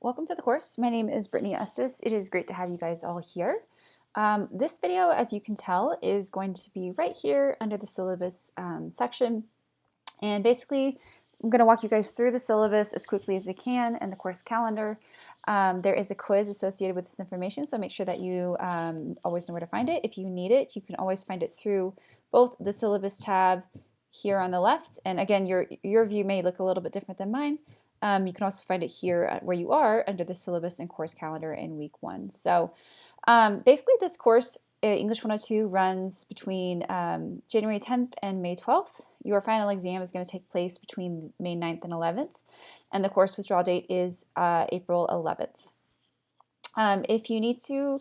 Welcome to the course. My name is Brittany Estes. It is great to have you guys all here. This video, as you can tell, is going to be right here under the syllabus section. And basically, I'm going to walk you guys through the syllabus as quickly as I can and the course calendar. There is a quiz associated with this information, so make sure that you always know where to find it. If you need it, you can always find it through both the syllabus tab here on the left, and again, your view may look a little bit different than mine. You can also find it here where you are under the syllabus and course calendar in week 1. So basically this course, English 102, runs between January 10th and May 12th. Your final exam is going to take place between May 9th and 11th, and the course withdrawal date is April 11th. If you need to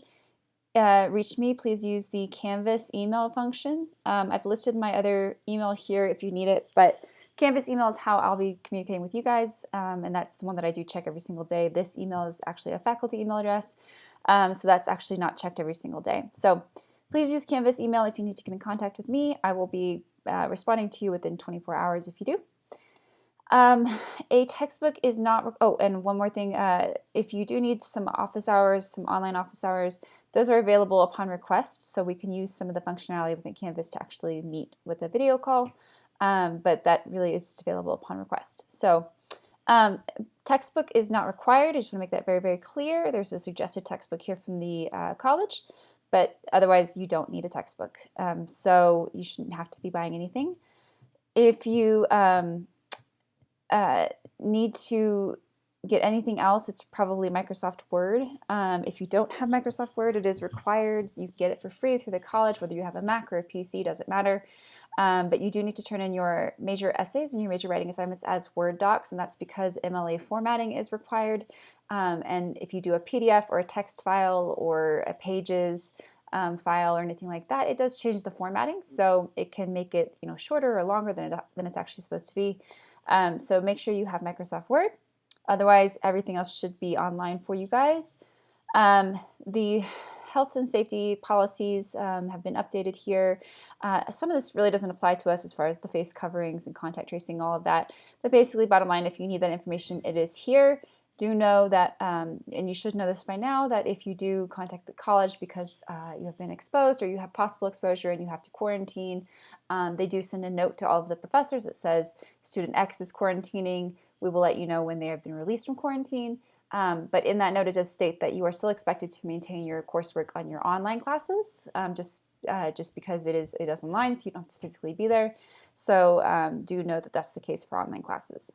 reach me, please use the Canvas email function. I've listed my other email here if you need it, but Canvas email is how I'll be communicating with you guys, and that's the one that I do check every single day. This email is actually a faculty email address, so that's actually not checked every single day. So please use Canvas email if you need to get in contact with me. I will be responding to you within 24 hours if you do. A textbook is not, oh, and one more thing, if you do need some office hours, some online office hours, those are available upon request, so we can use some of the functionality within Canvas to actually meet with a video call, but that really is just available upon request. So textbook is not required. I just want to make that very, very clear. There's a suggested textbook here from the college, but otherwise you don't need a textbook, so you shouldn't have to be buying anything. If you need to get anything else, it's probably Microsoft Word. If you don't have Microsoft Word, it is required. You get it for free through the college, whether you have a Mac or a PC, doesn't matter. But you do need to turn in your major essays and your major writing assignments as Word docs, and that's because MLA formatting is required. And if you do a PDF or a text file or a Pages file or anything like that, it does change the formatting, so it can make it shorter or longer than it's actually supposed to be. So make sure you have Microsoft Word. Otherwise, everything else should be online for you guys. The health and safety policies have been updated here. Some of this really doesn't apply to us as far as the face coverings and contact tracing, all of that. But basically, bottom line, if you need that information, it is here. Do know that, and you should know this by now, that if you do contact the college because you have been exposed or you have possible exposure and you have to quarantine, they do send a note to all of the professors that says student X is quarantining. We will let you know when they have been released from quarantine. But in that note, it does state that you are still expected to maintain your coursework on your online classes, just because it is online, so you don't have to physically be there. So do know that that's the case for online classes.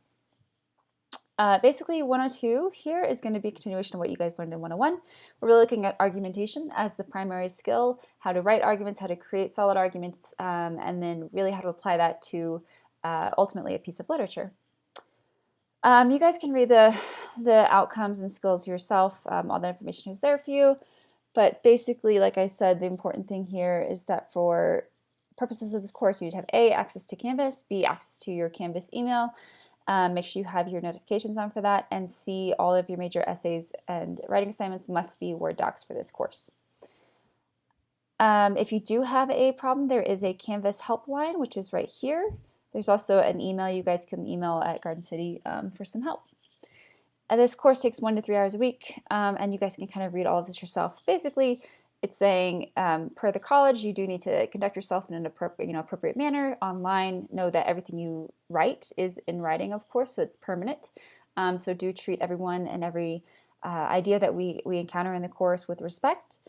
Basically, 102 here is going to be a continuation of what you guys learned in 101. We're really looking at argumentation as the primary skill, how to write arguments, how to create solid arguments, and then really how to apply that to ultimately a piece of literature. You guys can read the outcomes and skills yourself. All the information is there for you. But basically, like I said, the important thing here is that for purposes of this course, you need to have A, access to Canvas, B, access to your Canvas email. Make sure you have your notifications on for that, and C, all of your major essays and writing assignments must be Word docs for this course. If you do have a problem, there is a Canvas helpline, which is right here. There's also an email you guys can email at Garden City for some help. This course takes 1 to 3 hours a week, and you guys can kind of read all of this yourself. Basically, it's saying, per the college, you do need to conduct yourself in an appropriate manner online. Know that everything you write is in writing, of course, so it's permanent. So do treat everyone and every idea that we encounter in the course with respect.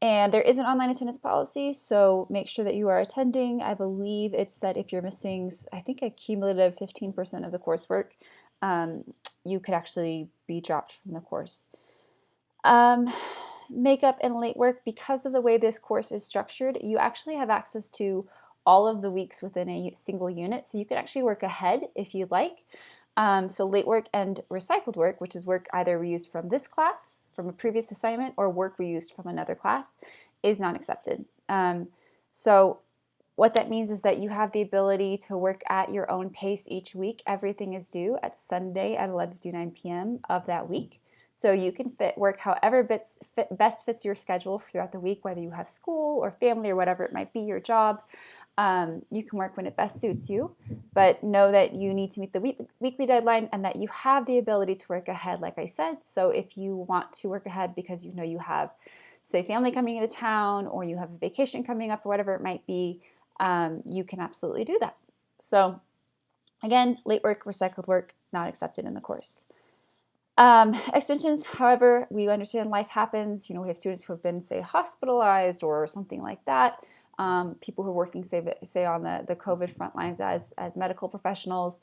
And there is an online attendance policy, so make sure that you are attending. I believe it's that if you're missing, I think, a cumulative 15% of the coursework, you could actually be dropped from the course. Makeup and late work, because of the way this course is structured, you actually have access to all of the weeks within a single unit, so you can actually work ahead if you'd like. So late work and recycled work, which is work either reused from this class, from a previous assignment, or work reused from another class, is not accepted. So what that means is that you have the ability to work at your own pace each week. Everything is due at Sunday at 11:59 p.m. of that week. So you can work however best fits your schedule throughout the week, whether you have school or family or whatever it might be, your job. You can work when it best suits you, but know that you need to meet the weekly deadline and that you have the ability to work ahead, like I said. So if you want to work ahead because you know you have, say, family coming into town, or you have a vacation coming up, or whatever it might be, you can absolutely do that. So again, late work, recycled work, not accepted in the course. Extensions, however, we understand life happens. You know, we have students who have been, say, hospitalized or something like that. People who are working, say on the COVID front lines as medical professionals.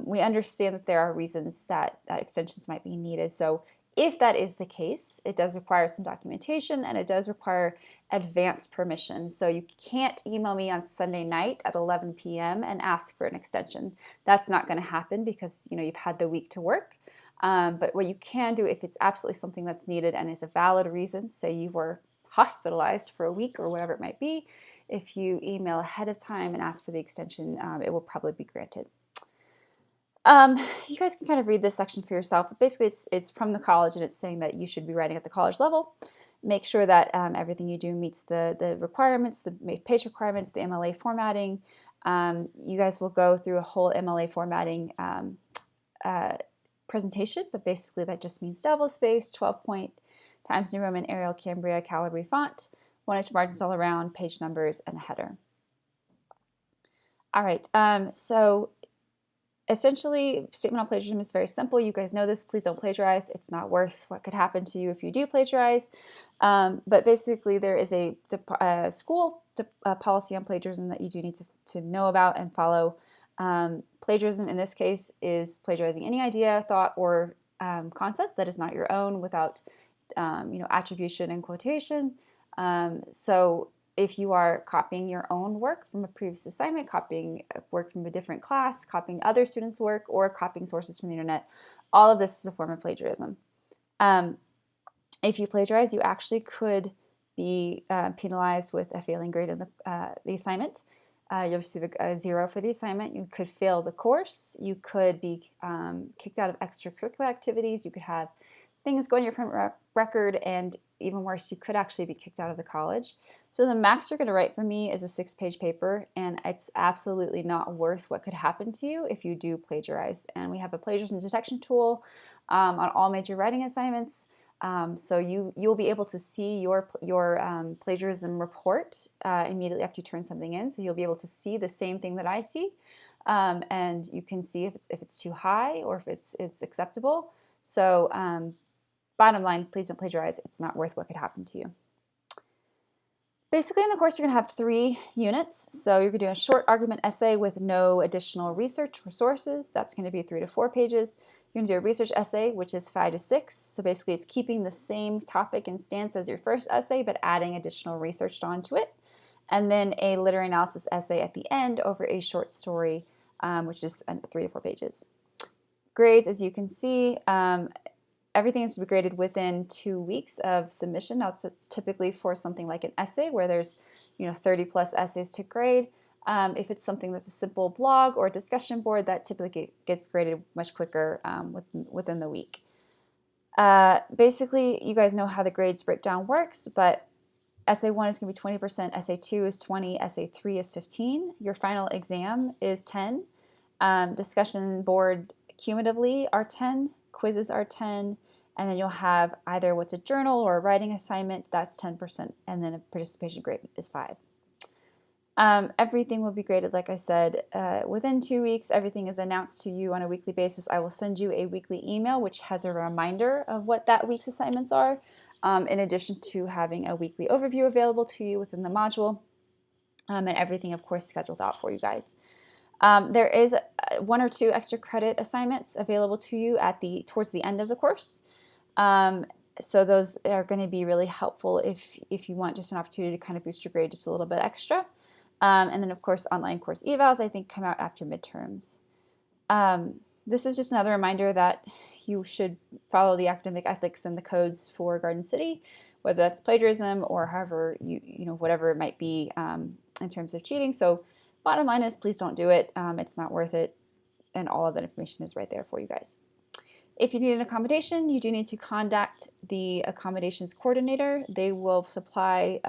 We understand that there are reasons that extensions might be needed. So if that is the case, it does require some documentation, and it does require advanced permission. So you can't email me on Sunday night at 11 p.m. and ask for an extension. That's not going to happen because, you know, you've had the week to work. But what you can do, if it's absolutely something that's needed and is a valid reason, say you were hospitalized for a week or whatever it might be, if you email ahead of time and ask for the extension, it will probably be granted. You guys can kind of read this section for yourself, but basically it's from the college, and it's saying that you should be writing at the college level. Make sure that everything you do meets the requirements, the page requirements, the MLA formatting. You guys will go through a whole MLA formatting presentation, but basically that just means double space, 12-point, Times New Roman, Arial, Cambria, Calibri font, 1-inch margins all around, page numbers, and a header. All right, so essentially, statement on plagiarism is very simple. You guys know this. Please don't plagiarize. It's not worth what could happen to you if you do plagiarize. But basically, there is a school policy on plagiarism that you do need to know about and follow. Plagiarism in this case is plagiarizing any idea, thought, or concept that is not your own without attribution and quotation. So if you are copying your own work from a previous assignment, copying work from a different class, copying other students' work, or copying sources from the internet, all of this is a form of plagiarism. If you plagiarize, you actually could be penalized with a failing grade in the assignment. You'll receive a 0 for the assignment. You could fail the course. You could be kicked out of extracurricular activities. You could have things go in your permanent record, and even worse, you could actually be kicked out of the college. So the max you're going to write for me is a 6-page paper, and it's absolutely not worth what could happen to you if you do plagiarize. And we have a plagiarism detection tool on all major writing assignments. So you'll be able to see your plagiarism report immediately after you turn something in. So you'll be able to see the same thing that I see, and you can see if it's too high or if it's acceptable. So bottom line, please don't plagiarize. It's not worth what could happen to you. Basically, in the course, you're going to have 3 units. So you're going to do a short argument essay with no additional research or sources. That's going to be 3 to 4 pages. You're going to do a research essay, which is 5 to 6. So basically, it's keeping the same topic and stance as your first essay, but adding additional research onto it. And then a literary analysis essay at the end over a short story, which is 3 to 4 pages. Grades, as you can see, everything is to be graded within 2 weeks of submission. Now, it's typically for something like an essay where there's 30 plus essays to grade. If it's something that's a simple blog or discussion board, that typically gets graded much quicker within the week. Basically, you guys know how the grades breakdown works, but essay 1 is going to be 20%, essay 2 is 20, essay 3 is 15. Your final exam is 10. Discussion board cumulatively are 10. Quizzes are 10, and then you'll have either what's a journal or a writing assignment, that's 10%, and then a participation grade is 5. Everything will be graded, like I said, within 2 weeks. Everything is announced to you on a weekly basis. I will send you a weekly email which has a reminder of what that week's assignments are, in addition to having a weekly overview available to you within the module, and everything, of course, scheduled out for you guys. There is 1 or 2 extra credit assignments available to you towards the end of the course. So those are going to be really helpful if you want just an opportunity to kind of boost your grade just a little bit extra. And then, of course, online course evals, I think, come out after midterms. This is just another reminder that you should follow the academic ethics and the codes for Garden City, whether that's plagiarism or however whatever it might be in terms of cheating. So bottom line is, please don't do it. It's not worth it, and all of that information is right there for you guys. If you need an accommodation, you do need to contact the accommodations coordinator. They will supply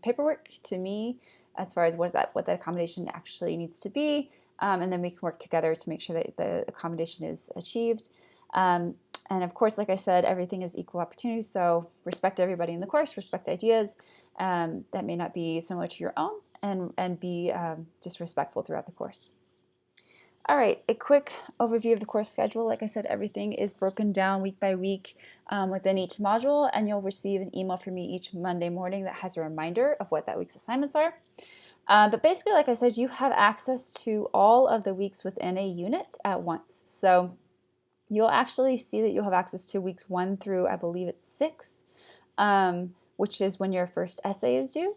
paperwork to me as far as what that accommodation actually needs to be, and then we can work together to make sure that the accommodation is achieved. And of course, like I said, everything is equal opportunity, so respect everybody in the course, respect ideas that may not be similar to your own, and be just respectful throughout the course. All right, a quick overview of the course schedule. Like I said, everything is broken down week by week within each module, and you'll receive an email from me each Monday morning that has a reminder of what that week's assignments are. But basically, like I said, you have access to all of the weeks within a unit at once. So you'll actually see that you'll have access to weeks 1 through, I believe it's 6, which is when your first essay is due,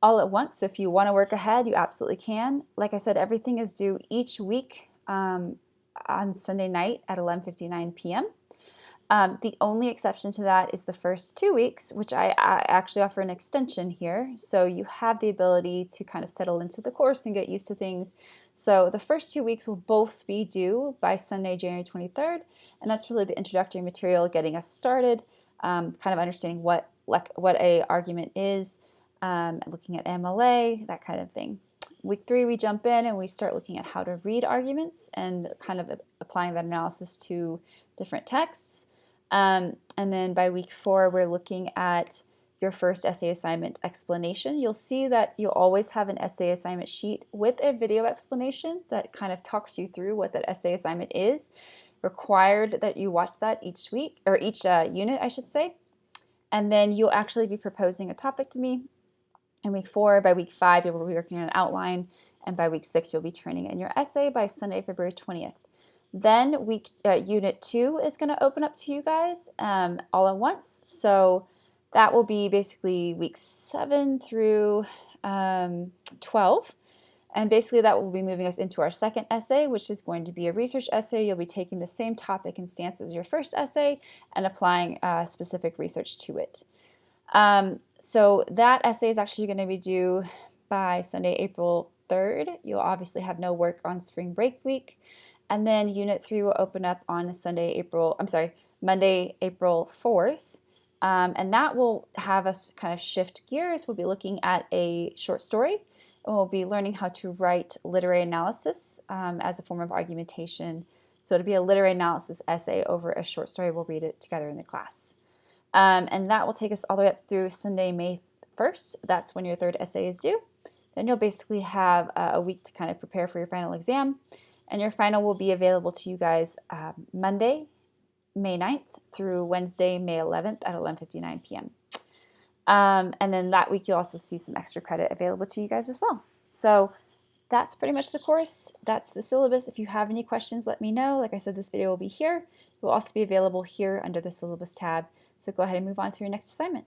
all at once. So if you want to work ahead, you absolutely can. Like I said, everything is due each week on Sunday night at 11:59 p.m. The only exception to that is the first 2 weeks, which I actually offer an extension here. So you have the ability to kind of settle into the course and get used to things. So the first 2 weeks will both be due by Sunday, January 23rd. And that's really the introductory material, getting us started, kind of understanding what a argument is, looking at MLA, that kind of thing. Week 3, we jump in and we start looking at how to read arguments and kind of applying that analysis to different texts. And then by week 4, we're looking at your first essay assignment explanation. You'll see that you'll always have an essay assignment sheet with a video explanation that kind of talks you through what that essay assignment is. Required that you watch that each week, or each unit, I should say. And then you'll actually be proposing a topic to me in week 4. By week 5, you'll be working on an outline, and by week 6, you'll be turning in your essay by Sunday, February 20th. Then unit 2 is going to open up to you guys all at once. So that will be basically weeks 7 through 12. And basically that will be moving us into our second essay, which is going to be a research essay. You'll be taking the same topic and stance as your first essay and applying specific research to it. So that essay is actually going to be due by Sunday, April 3rd. You'll obviously have no work on spring break week. And then unit 3 will open up on Monday, April 4th. And that will have us kind of shift gears. We'll be looking at a short story, and we'll be learning how to write literary analysis as a form of argumentation. So it'll be a literary analysis essay over a short story. We'll read it together in the class. And that will take us all the way up through Sunday, May 1st. That's when your third essay is due. Then you'll basically have a week to kind of prepare for your final exam. And your final will be available to you guys Monday, May 9th through Wednesday, May 11th at 11:59 p.m. And then that week you'll also see some extra credit available to you guys as well. So that's pretty much the course. That's the syllabus. If you have any questions, let me know. Like I said, this video will be here. It will also be available here under the syllabus tab. So go ahead and move on to your next assignment.